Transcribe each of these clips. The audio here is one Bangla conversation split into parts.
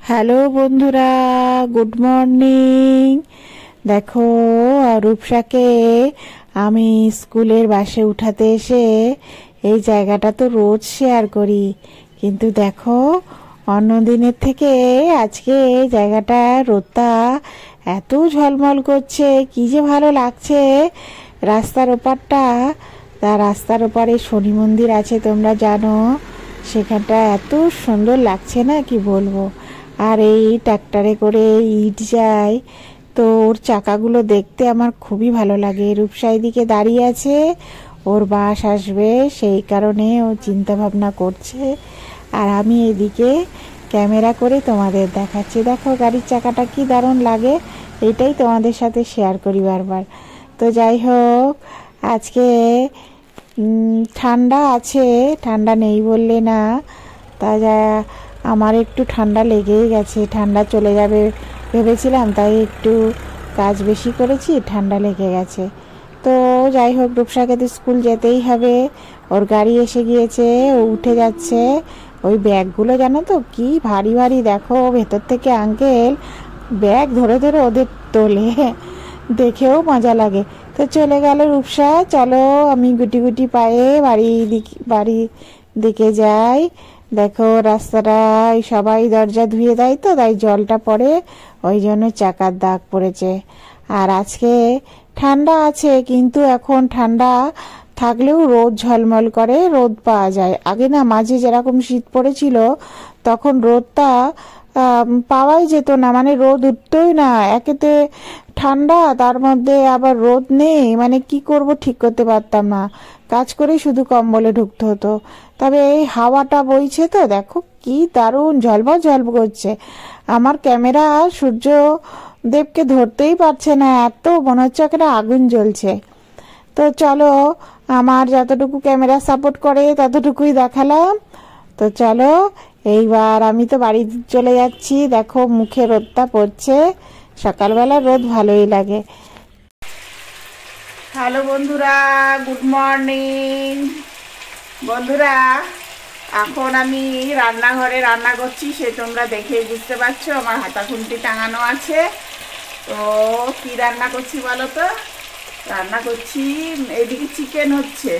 হ্যালো বন্ধুরা, গুড মর্নিং। দেখো, রূপসাকে আমি স্কুলের বাসে উঠাতে এসে এই জায়গাটা তো রোজ শেয়ার করি, কিন্তু দেখো অন্য দিনের থেকে আজকে এই জায়গাটা রোদটা এত ঝলমল করছে, কি যে ভালো লাগছে। রাস্তার ওপারটা, রাস্তার ওপারে শনি মন্দির আছে তোমরা জানো, সেখানটা এত সুন্দর লাগছে না, কি বলবো। আর এই ট্র্যাক্টরে করে ইট যায়, তো ওর চাকাগুলো দেখতে আমার খুবই ভালো লাগে। রূপসা এদিকে দাঁড়িয়ে আছে, ওর বাস আসবে সেই কারণে ও চিন্তা ভাবনা করছে, আর আমি এদিকে ক্যামেরা করে তোমাদের দেখাচ্ছি। দেখো গাড়ির চাকাটা কি দারুণ লাগে, এইটাই তোমাদের সাথে শেয়ার করি বারবার। তো যাই হোক, আজকে ঠান্ডা আছে, ঠান্ডা নেই বললে না। তা যা আমার একটু ঠান্ডা লেগেই গেছে, ঠান্ডা চলে যাবে ভেবেছিলাম, তাই একটু কাজ বেশি করেছি, ঠান্ডা লেগে গেছে। তো যাই হোক, রূপসাকে তো স্কুল যেতেই হবে, ওর গাড়ি এসে গিয়েছে, ও উঠে যাচ্ছে। ওই ব্যাগগুলো জানো তো কি ভারী ভারী, দেখো ভেতর থেকে আঙ্কেল ব্যাগ ধরে ধরে ওদের তোলে, দেখেও মজা লাগে। তো চলে গেল রূপসা, চলো আমি গুটি গুটি পায়ে বাড়ি দিকে যাই। দেখো রাস্তাটা সবাই দরজা ধুয়ে দেয়, তো তাই জলটা পড়ে, ওই জন্য চাকার দাগ পড়েছে। আর আজকে ঠান্ডা আছে, কিন্তু এখন ঠান্ডা থাকলেও রোদ ঝলমল করে, রোদ পাওয়া যায়। আগে না মাঝে যেরকম শীত পড়েছিল, তখন রোদটা পাওয়াই যেত না, মানে রোদ উঠতোই না। একেতে ঠান্ডা, তার মধ্যে আবার রোদ নেই, মানে কি করব ঠিক করতে পারতাম না, কাজ করেই শুধু কম্বলে ঢুকতে হতো। তবে এই হাওয়াটা বইছে তো দেখো কি দারুণ ঝলমল ঝলমল করছে। আমার ক্যামেরা সূর্য দেবকে ধরতেই পারছে না, এত মনে হচ্ছে একটা আগুন জ্বলছে। তো চলো, আমার যতটুকু ক্যামেরা সাপোর্ট করে ততটুকুই দেখালাম। তো চলো, এইবার আমি তো বাড়ি চলে যাচ্ছি। দেখো মুখে রোদটা পড়ছে, সকালবেলা রোদ ভালোই লাগে। হ্যালো বন্ধুরা, গুড মর্নিং। বন্ধুরা, এখন আমি রান্নাঘরে রান্না করছি, সে তোমরা দেখেই বুঝতে পারছো, আমার হাতা খুন্তি টাঙানো আছে। তো কি রান্না করছি বলো তো? রান্না করছি, এদিকে চিকেন হচ্ছে,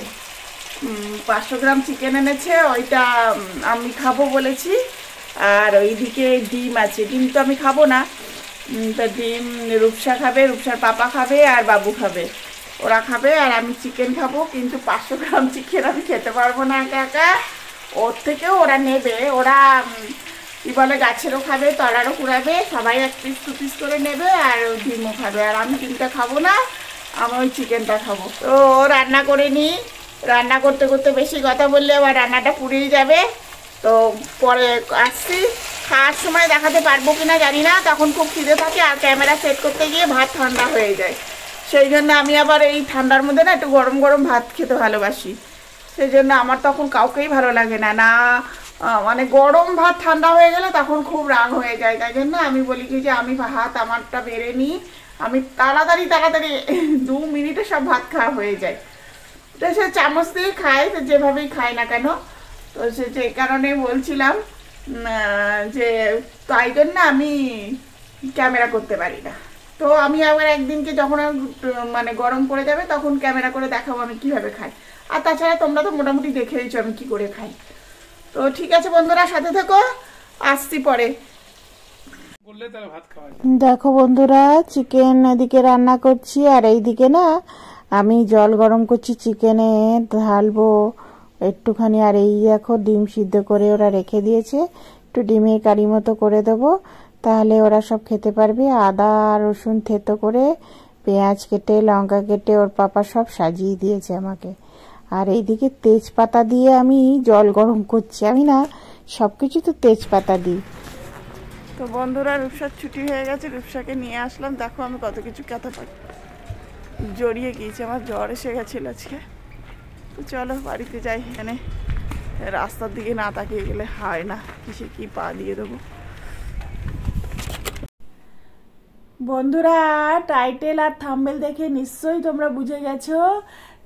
500 গ্রাম চিকেন এনেছে, ওইটা আমি খাবো বলেছি। আর ওইদিকে ডিম আছে, ডিম তো আমি খাবো না, তা ডিম রূপসা খাবে, রূপসার পাপা খাবে, আর বাবু খাবে, ওরা খাবে, আর আমি চিকেন খাবো। কিন্তু 500 গ্রাম চিকেন আমি খেতে পারবো না একা একা, ওর থেকেও ওরা নেবে, ওরা কি বলে গাছেরও খাবে, তলারও কুড়াবে, সবাই 1 পিস 2 পিস করে নেবে, আর ডিমও খাবে। আর আমি ডিমটা খাবো না, আমি ওই চিকেনটা খাবো। তো রান্না করে নিই, রান্না করতে করতে বেশি কথা বললে আবার রান্নাটা পুড়িয়ে যাবে। তো পরে আসছি, খাওয়ার সময় দেখাতে পারবো কিনা জানি না, তখন খুব খিদে থাকে, আর ক্যামেরা সেট করতে গিয়ে ভাত ঠান্ডা হয়ে যায়। সেই জন্য আমি আবার এই ঠান্ডার মধ্যে না একটু গরম গরম ভাত খেতে ভালোবাসি, সেই জন্য আমার তখন কাউকেই ভালো লাগে না, মানে গরম ভাত ঠান্ডা হয়ে গেলে তখন খুব রাগ হয়ে যায়। তাই জন্য আমি বলি কি যে আমি ভাত আমারটা বেড়ে নিই, আমি তাড়াতাড়ি 2 মিনিটে সব ভাত খাওয়া হয়ে যায়। তো সে চামচ দিয়ে খায়, তো যেভাবেই খায় না কেন, তো যে কারণে বলছিলাম যে তাই জন্য আমি ক্যামেরা করতে পারি না। তো আমি আবার একদিনকে যখন মানে গরম পড়ে যাবে তখন ক্যামেরা করে দেখাবো আমি কিভাবে খাই। আর তাছাড়া তোমরা তো মোটামুটি দেখেইছো আমি কি করে খাই। তো ঠিক আছে বন্ধুরা, সাথে থেকো, আসছি পরে। দেখো বন্ধুরা, চিকেন এদিকে রান্না করছি, আর এইদিকে না আমি জল গরম করছি, চিকেনে ঢালবো একটুখানি। আর এই দেখো ডিম সিদ্ধ করে ওরা রেখে দিয়েছে, একটু ডিমের কারি মতো করে দেবো, তাহলে ওরা সব খেতে পারবে। আদা রসুন থেতো করে, পেঁয়াজ কেটে, লঙ্কা কেটে ওর পাপা সব সাজিয়ে দিয়েছে আমাকে। আর এইদিকে তেজপাতা দিয়ে আমি জল গরম করছি, আমি না সব কিছু তো তেজপাতা দিই। তো বন্ধুরা, রূপসার ছুটি হয়ে গেছে, রূপসাকে নিয়ে আসলাম। দেখো আমি কত কিছু কথা জড়িয়ে গিয়েছি, আমার জ্বর এসে গেছিল আজকে। তো চলো বাড়িতে যাই, এখানে রাস্তার দিকে না তাকিয়ে গেলে হয় না, কিসে কি পা দিয়ে দেবো। বন্ধুরা, টাইটেল আর থাম্বনেল দেখে নিশ্চয়ই তোমরা বুঝে গেছো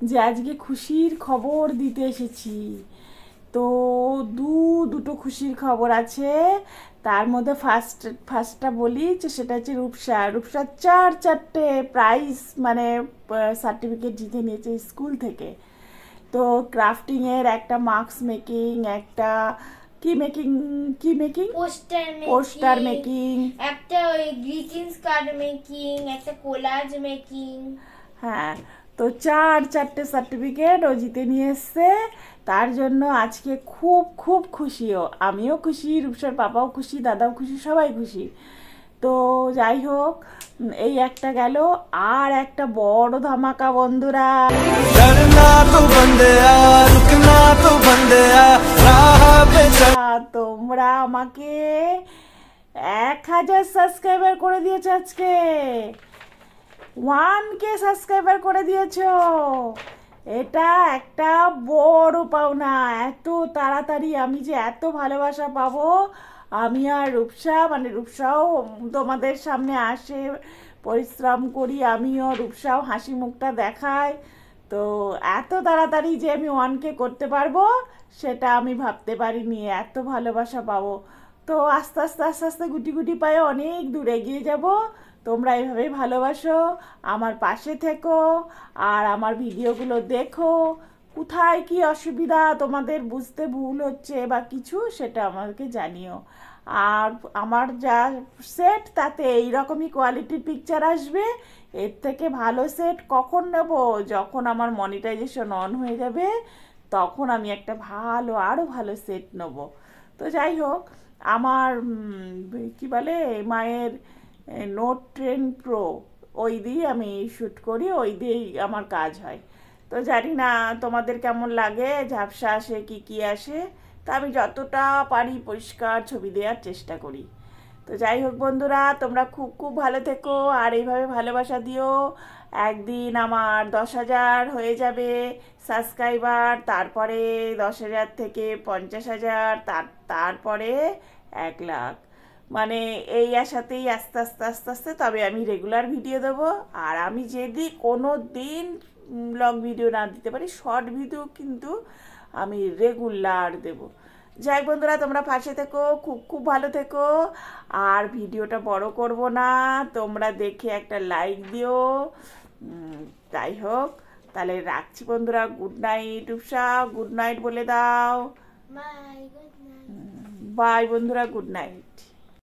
যে আজকে খুশির খবর দিতে এসেছি। তো দুটো খুশির খবর আছে। তার মধ্যে ফার্স্টটা বলি যে সেটা হচ্ছে রূপসা চারটে প্রাইজ মানে সার্টিফিকেট জিতে নিয়েছে স্কুল থেকে। তো ক্রাফটিংয়ের একটা মাস্ক মেকিং, একটা কি মেকিং পোস্টার মেকিং, একটা ওই গ্রিটিংস কার্ড মেকিং, একটা কোলাজ মেকিং। হ্যাঁ, তো চারটে সার্টিফিকেট ও জিতে নিয়ে এসছে। তার জন্য আজকে খুব খুব খুশিও, আমিও খুশি, রূপসার পাপাও খুশি, দাদাও খুশি, সবাই খুশি। তো যাই হোক, এই একটা গেল। আর একটা বড় ধামাকা বন্ধুরা, তোমরা আমাকে 1000 সাবস্ক্রাইবার করে দিয়েছো আজকে, 1K সাবস্ক্রাইবার করে দিয়েছো। এটা একটা বড় পাওনা। এত তাড়াতাড়ি আমি যে এত ভালোবাসা পাবো, আমি আর রূপসাও তোমাদের সামনে আসে, পরিশ্রম করি, আমিও রূপসাও হাসি মুখটা দেখায়। তো এত তাড়াতাড়ি যে আমি 1K করতে পারবো সেটা আমি ভাবতে পারিনি, এত ভালোবাসা পাবো। তো আস্তে আস্তে আস্তে আস্তে গুটি গুটি পায়ে অনেক দূর এগিয়ে যাব। তোমরা এইভাবেই ভালোবাসো, আমার পাশে থেকো, আর আমার ভিডিওগুলো দেখো। কোথায় কি অসুবিধা তোমাদের বুঝতে ভুল হচ্ছে বা কিছু, সেটা আমাকে জানিও। আর আমার যা সেট তাতে এইরকমই কোয়ালিটির পিকচার আসবে। এর থেকে ভালো সেট কখন নেব? যখন আমার মনিটাইজেশন অন হয়ে যাবে, তখন আমি একটা আরও ভালো সেট নেব। তো যাই হোক, আমার কি বলে মায়ের নোট 10 প্রো, ওই দিয়ে আমি শ্যুট করি, ওই দিয়েই আমার কাজ হয়। তো জানি না তোমাদের কেমন লাগে, ঝাপসা আসে কি আসে, তা আমি যতটা পারি পরিষ্কার ছবি দেওয়ার চেষ্টা করি। তো যাই হোক বন্ধুরা, তোমরা খুব খুব ভালো থেকো, আর এইভাবে ভালোবাসা দিও। একদিন আমার 10,000 হয়ে যাবে সাবস্ক্রাইবার, তারপরে 10,000 থেকে 50,000, তারপরে 1,00,000। মানে এই আশাতেই আস্তে আস্তে আস্তে আস্তে তবে আমি রেগুলার ভিডিও দেবো। আর আমি যদি কোনো দিন লং ভিডিও না দিতে পারি, শর্ট ভিডিও কিন্তু আমি রেগুলার দেবো। যাই বন্ধুরা, তোমরা পাশে থেকো, খুব খুব ভালো থেকো। আর ভিডিওটা বড় করব না, তোমরা দেখে একটা লাইক দিও। যাই হোক, তাহলে রাখছি বন্ধুরা। Good night. Rupsa good night বলে দাও। Bye, good night. বাই বন্ধুরা, গুড নাইট।